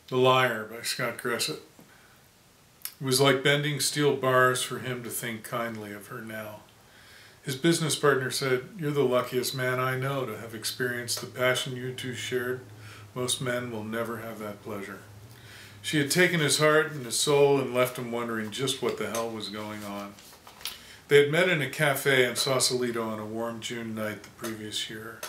The Liar by Scott Gressitt. It was like bending steel bars for him to think kindly of her now. His business partner said, "You're the luckiest man I know to have experienced the passion you two shared. Most men will never have that pleasure." She had taken his heart and his soul and left him wondering just what the hell was going on. They had met in a cafe in Sausalito on a warm June night the previous year.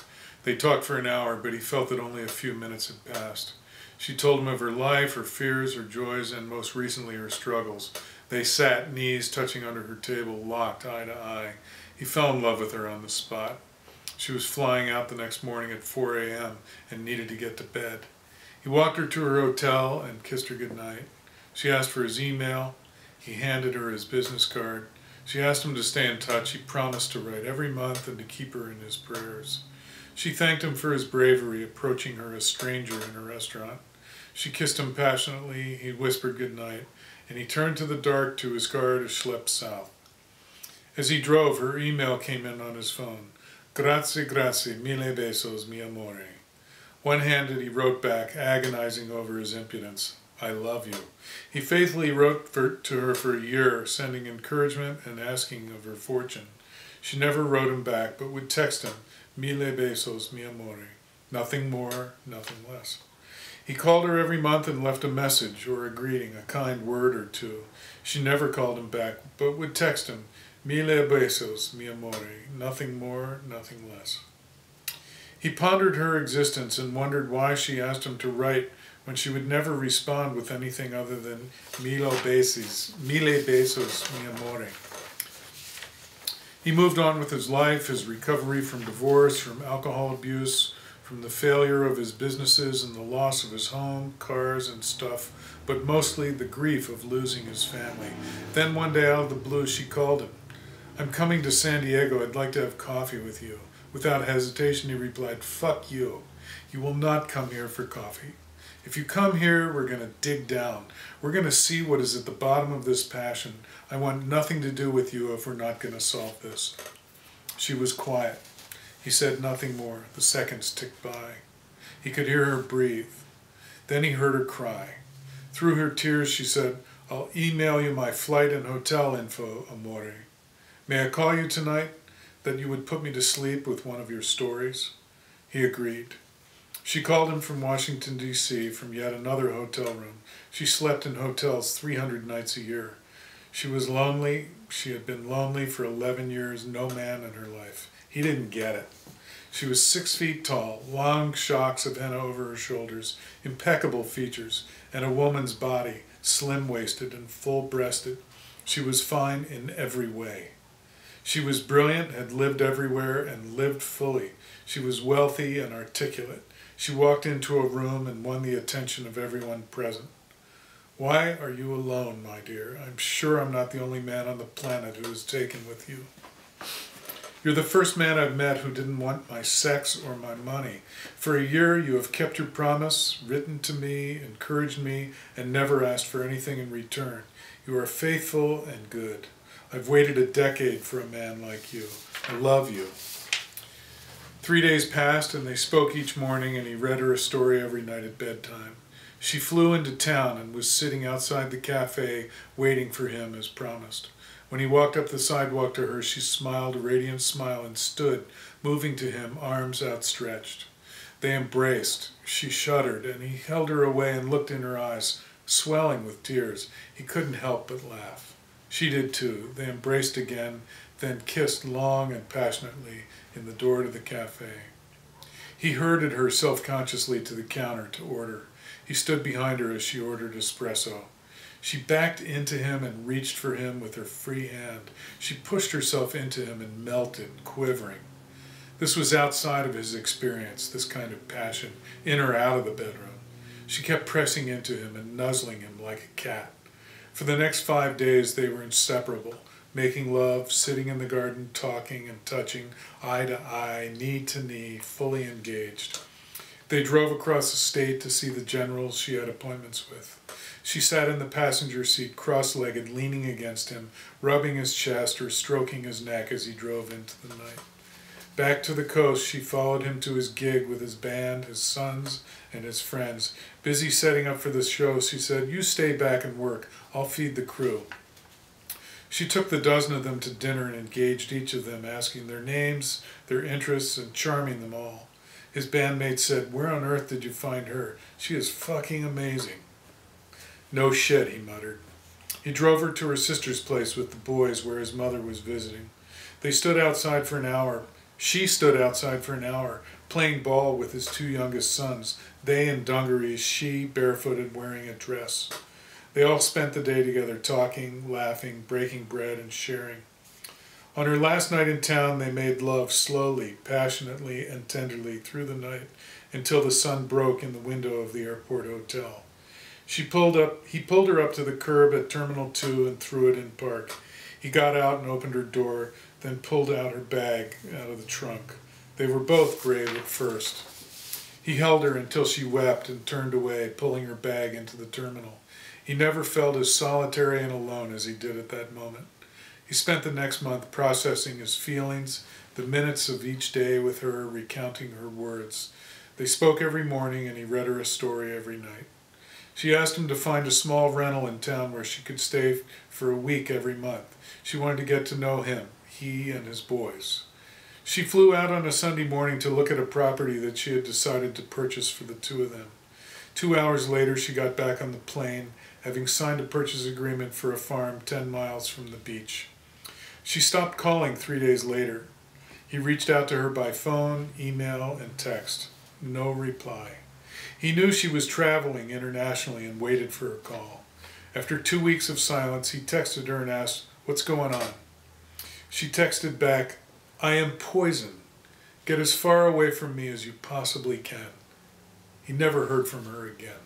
They talked for an hour, but he felt that only a few minutes had passed. She told him of her life, her fears, her joys, and most recently her struggles. They sat, knees touching under her table, locked eye to eye. He fell in love with her on the spot. She was flying out the next morning at 4 a.m. and needed to get to bed. He walked her to her hotel and kissed her goodnight. She asked for his email. He handed her his business card. She asked him to stay in touch. He promised to write every month and to keep her in his prayers. She thanked him for his bravery, approaching her a stranger in a restaurant. She kissed him passionately. He whispered goodnight, and he turned to the dark to his car to schlep south. As he drove, her email came in on his phone. "Grazie, grazie, mille besos, mi amore." One-handed, he wrote back, agonizing over his impudence. "I love you." He faithfully wrote to her for a year, sending encouragement and asking of her fortune. She never wrote him back, but would text him, "Mille besos, mi amore." Nothing more, nothing less. He called her every month and left a message or a greeting, a kind word or two. She never called him back, but would text him, "Mille besos, mi amore." Nothing more, nothing less. He pondered her existence and wondered why she asked him to write when she would never respond with anything other than mille besos, mi amore. He moved on with his life, his recovery from divorce, from alcohol abuse, from the failure of his businesses and the loss of his home, cars, and stuff, but mostly the grief of losing his family. Then one day out of the blue she called him. "I'm coming to San Diego. I'd like to have coffee with you." Without hesitation he replied, "Fuck you. You will not come here for coffee. If you come here, we're going to dig down. We're going to see what is at the bottom of this passion. I want nothing to do with you if we're not going to solve this." She was quiet. He said nothing more. The seconds ticked by. He could hear her breathe. Then he heard her cry. Through her tears she said, "I'll email you my flight and hotel info, amore. May I call you tonight? That you would put me to sleep with one of your stories?" He agreed. She called him from Washington, D.C., from yet another hotel room. She slept in hotels 300 nights a year. She was lonely. She had been lonely for 11 years, no man in her life. He didn't get it. She was 6 feet tall, long shocks of henna over her shoulders, impeccable features, and a woman's body, slim-waisted and full-breasted. She was fine in every way. She was brilliant, had lived everywhere, and lived fully. She was wealthy and articulate. She walked into a room and won the attention of everyone present. "Why are you alone, my dear? I'm sure I'm not the only man on the planet who is taken with you. You're the first man I've met who didn't want my sex or my money. For a year you have kept your promise, written to me, encouraged me, and never asked for anything in return. You are faithful and good. I've waited a decade for a man like you. I love you." 3 days passed, and they spoke each morning, and he read her a story every night at bedtime. She flew into town and was sitting outside the cafe waiting for him as promised. When he walked up the sidewalk to her, she smiled a radiant smile and stood, moving to him, arms outstretched. They embraced. She shuddered, and he held her away and looked in her eyes, swelling with tears. He couldn't help but laugh. She did too. They embraced again, then kissed long and passionately in the door to the cafe. He herded her self-consciously to the counter to order. He stood behind her as she ordered espresso. She backed into him and reached for him with her free hand. She pushed herself into him and melted, quivering. This was outside of his experience, this kind of passion, in or out of the bedroom. She kept pressing into him and nuzzling him like a cat. For the next 5 days they were inseparable, making love, sitting in the garden, talking and touching, eye to eye, knee to knee, fully engaged. They drove across the state to see the generals she had appointments with. She sat in the passenger seat, cross-legged, leaning against him, rubbing his chest or stroking his neck as he drove into the night. Back to the coast, she followed him to his gig with his band, his sons, and his friends. Busy setting up for the show, she said, "You stay back and work. I'll feed the crew." She took the dozen of them to dinner and engaged each of them, asking their names, their interests, and charming them all. His bandmate said, "Where on earth did you find her? She is fucking amazing." "No shit," he muttered. He drove her to her sister's place with the boys where his mother was visiting. They stood outside for an hour. She stood outside for an hour, playing ball with his two youngest sons, they in dungarees, she barefooted wearing a dress. They all spent the day together talking, laughing, breaking bread, and sharing. On her last night in town, they made love slowly, passionately, and tenderly through the night until the sun broke in the window of the airport hotel. He pulled her up to the curb at Terminal 2 and threw it in park. He got out and opened her door, then pulled out her bag out of the trunk. They were both grave at first. He held her until she wept and turned away, pulling her bag into the terminal. He never felt as solitary and alone as he did at that moment. He spent the next month processing his feelings, the minutes of each day with her, recounting her words. They spoke every morning and he read her a story every night. She asked him to find a small rental in town where she could stay for a week every month. She wanted to get to know him, he and his boys. She flew out on a Sunday morning to look at a property that she had decided to purchase for the two of them. 2 hours later, she got back on the plane, having signed a purchase agreement for a farm 10 miles from the beach. She stopped calling 3 days later. He reached out to her by phone, email, and text. No reply. He knew she was traveling internationally and waited for her call. After 2 weeks of silence, he texted her and asked, "What's going on?" She texted back, "I am poison. Get as far away from me as you possibly can." He never heard from her again.